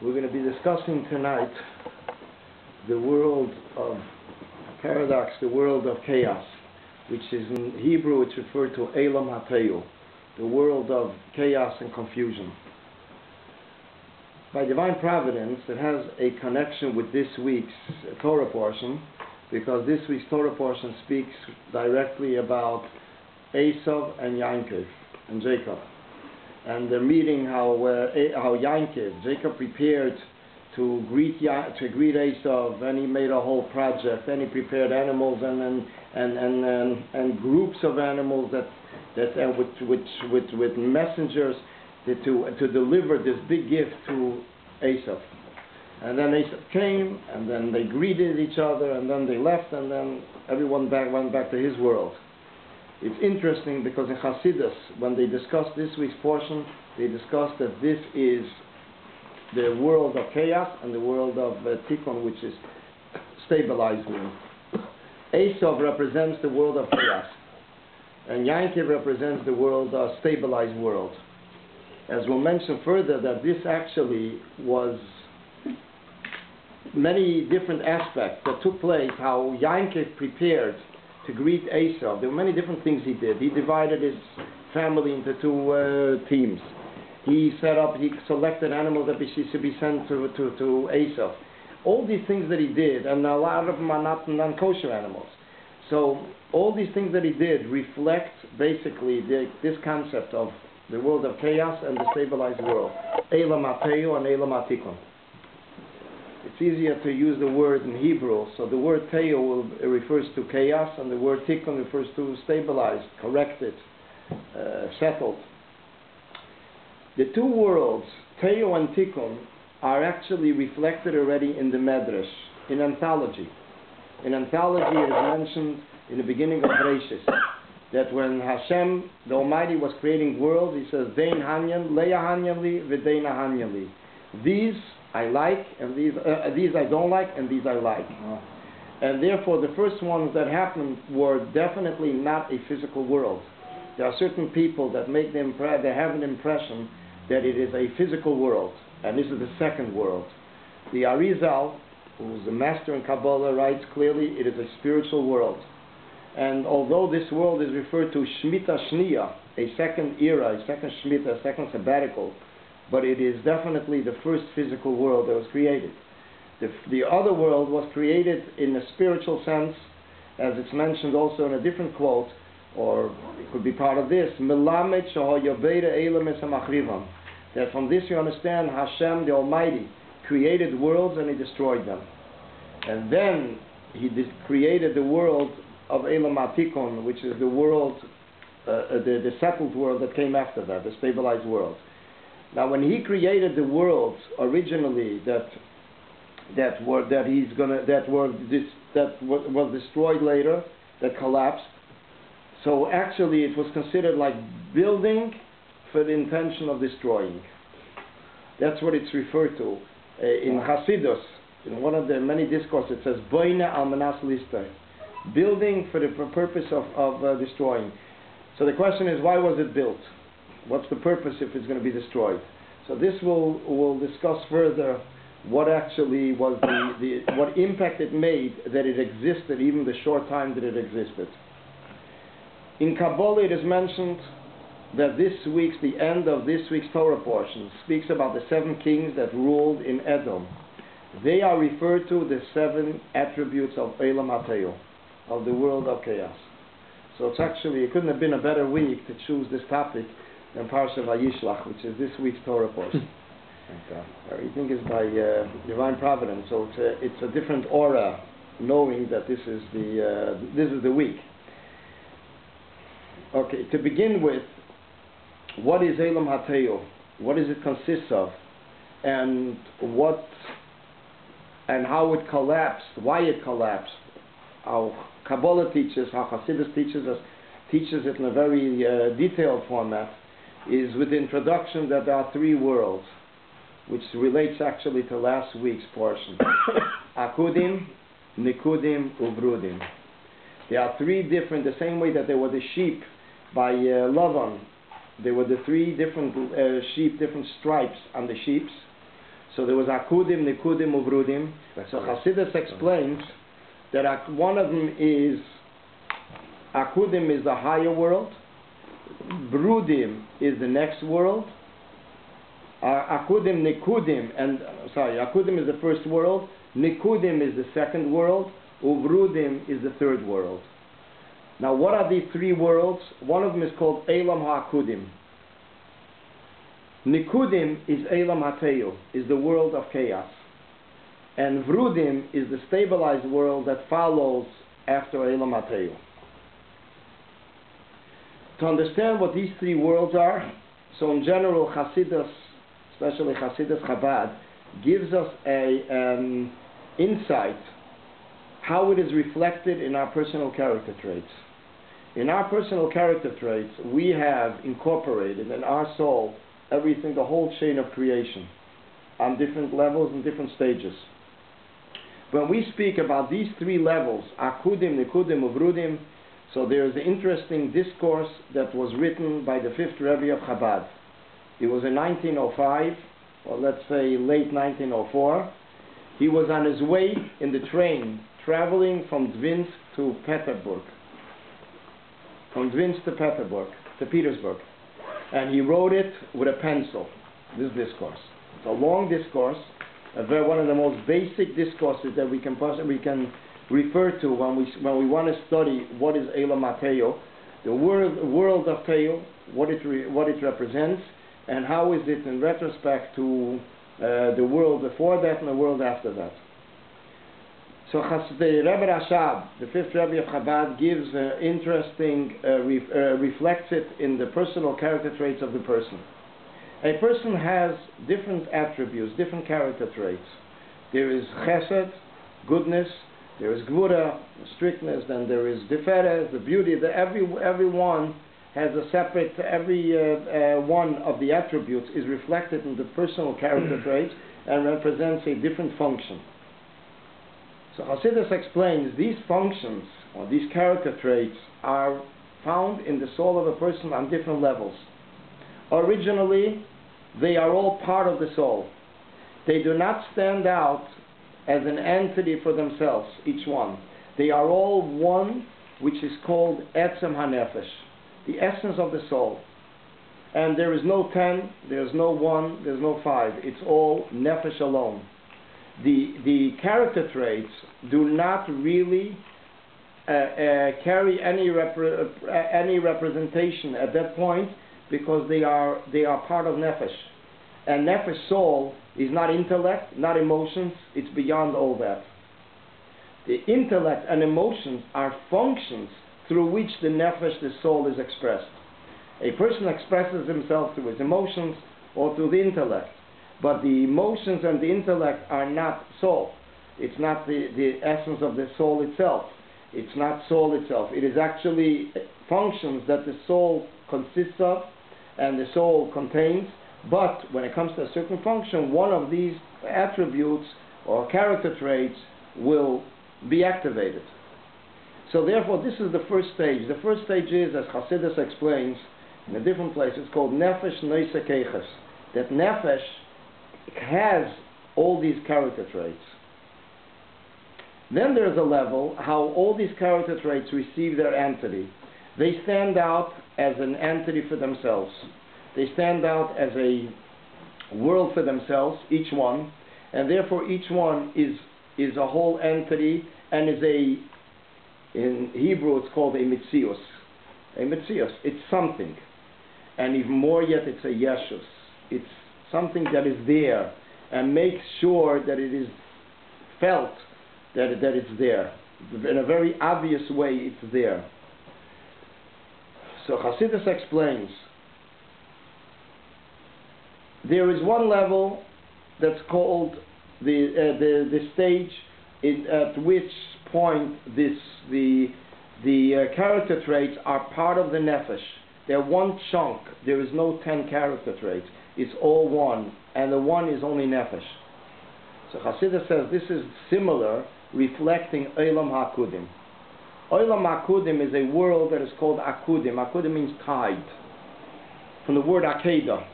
We're going to be discussing tonight the world of paradox, the world of chaos, which is in Hebrew it's referred to Elam HaTeyu, the world of chaos and confusion. By divine providence, it has a connection with this week's Torah portion, because this week's Torah portion speaks directly about Esav and Yaakov and Jacob. And they're meeting how Yaakov, Jacob prepared to greet Esav, and he made a whole project, and he prepared animals and groups of animals with messengers to deliver this big gift to Esav. And then Esav came, and then they greeted each other, and then they left, and then everyone went back to his world. It's interesting because in Hasidus, when they discuss this week's portion, they discuss that this is the world of chaos and the world of Tikkun, which is stabilizing. Esav represents the world of chaos, and Yaakov represents the world of stabilized world. As we'll mention further, that this actually was many different aspects that took place, how Yaakov prepared to greet Esav. There were many different things he did. He divided his family into two teams. He selected animals that should be sent to Esav. All these things that he did, and a lot of them are not non-kosher animals. So all these things that he did reflect basically this concept of the world of chaos and the stabilized world. Elam HaTeyu and Elam HaTikkun. It's easier to use the word in Hebrew, so the word Teyu refers to chaos, and the word Tikkun refers to stabilized, corrected, settled. The two worlds, Teyu and Tikkun, are actually reflected already in the Medrash, in anthology. In anthology it is mentioned in the beginning of Bereshis, that when Hashem, the Almighty, was creating worlds, he says, Dein Hanyan, Leia Hanyan li, V'deina Hanyan li. These I like, and these I don't like, and these I like. Oh. And therefore, the first ones that happened were definitely not a physical world. There are certain people that they have an impression that it is a physical world, and this is the second world. The Arizal, who is a master in Kabbalah, writes clearly it is a spiritual world. And although this world is referred to Shemitah Shniya, a second era, a second Shemitah, a second sabbatical, but it is definitely the first physical world that was created. The other world was created in a spiritual sense, as it's mentioned also in a different quote, or it could be part of this, Melamed Shahoyaveda Elam Esamachrivam. That from this you understand Hashem, the Almighty, created worlds and he destroyed them. And then he created the world of Elam HaTikkun, which is the world, the settled world that came after that, the stabilized world. Now, when he created the worlds originally that was destroyed later, that collapsed, so actually it was considered like building for the intention of destroying. That's what it's referred to in Hasidus. In one of the many discourses, it says Boine al Manas Listay, building for the purpose of destroying. So the question is, why was it built? What's the purpose if it's going to be destroyed? So this we'll discuss further what actually was what impact it made that it existed, even the short time that it existed. In Kabbalah it is mentioned that the end of this week's Torah portion speaks about the 7 kings that ruled in Edom. They are referred to the 7 attributes of Elam HaTeyu, of the world of chaos. So it's actually, it couldn't have been a better week to choose this topic than Parsha Vayishlach, which is this week's Torah portion. Everything is by divine providence, so it's a different aura, knowing that this is the week. Okay, to begin with, what is Elam HaTeyu? What does it consist of? And how it collapsed, why it collapsed. How Kabbalah teaches, how Hasidus teaches it in a very detailed format, is with the introduction that there are 3 worlds, which relates actually to last week's portion. Akudim, Nikudim, Ubrudim. There are 3 different, the same way that there were the sheep by Lavan, there were the 3 different sheep, different stripes on the sheep. So there was Akudim, Nikudim, Uvrudim. So Hasidus explains that one of them is, Akudim is the higher world, Brudim is the next world, Akudim, Nikudim, Akudim is the first world, Nikudim is the second world, Uvrudim is the third world. Now what are these three worlds? One of them is called Eilam HaAkudim. Nikudim is Eilam HaTeyu, is the world of chaos. And Vrudim is the stabilized world that follows after Eilam HaTeyu. To understand what these three worlds are, so in general Hasidus, especially Hasidus Chabad, gives us a insight how it is reflected in our personal character traits. In our personal character traits, we have incorporated in our soul everything, the whole chain of creation, on different levels and different stages. When we speak about these three levels, Akudim, Nikudim, Uvrudim, so there is an interesting discourse that was written by the fifth Rebbe of Chabad. It was in 1905, or let's say late 1904. He was on his way in the train, traveling from Dvinsk to Petersburg. From Dvinsk to Petersburg. And he wrote it with a pencil, this discourse. It's a long discourse, one of the most basic discourses that we can refer to when we want to study what is Eilam HaTeyu, the world of Teyu, what it represents, and how is it in retrospect to the world before that and the world after that. So the Rebbe Rashab, the fifth Rebbe of Chabad, gives interesting, reflects it in the personal character traits of the person. A person has different attributes, different character traits. There is chesed, goodness, there is gvura, strictness, then there is deferet, the beauty. Everyone has a separate, every one of the attributes is reflected in the personal character traits and represents a different function. So Hasidus explains these functions, or these character traits, are found in the soul of a person on different levels. Originally, they are all part of the soul. They do not stand out as an entity for themselves, each one. They are all one, which is called Etzem HaNefesh, the essence of the soul. And there is no 10, there is no 1, there is no 5. It's all Nefesh alone. The character traits do not really carry any representation at that point, because they are part of Nefesh. And Nefesh soul is not intellect, not emotions, it's beyond all that. The intellect and emotions are functions through which the Nefesh, the soul, is expressed. A person expresses himself through his emotions or through the intellect. But the emotions and the intellect are not soul. It's not the essence of the soul itself. It's not soul itself. It is actually functions that the soul consists of and the soul contains. But when it comes to a certain function, one of these attributes or character traits will be activated. So therefore, this is the first stage. The first stage is, as Hasidus explains in a different place, it's called Nefesh Noise Keiches. That Nefesh has all these character traits. Then there's a level how all these character traits receive their entity. They stand out as an entity for themselves. They stand out as a world for themselves, each one, and therefore each one is a whole entity and is in Hebrew it's called a mitzios. A mitzios, it's something. And even more yet, it's a yeshus. It's something that is there and makes sure that it is felt that it's there. In a very obvious way, it's there. So Hasidus explains, there is one level that's called the stage at which point the character traits are part of the nefesh. They're one chunk. There is no 10 character traits. It's all one, and the one is only nefesh. So Hasidus says this is similar, reflecting Eilam HaAkudim. Eilam HaAkudim is a world that is called Akudim. Akudim means tide, from the word Akeda.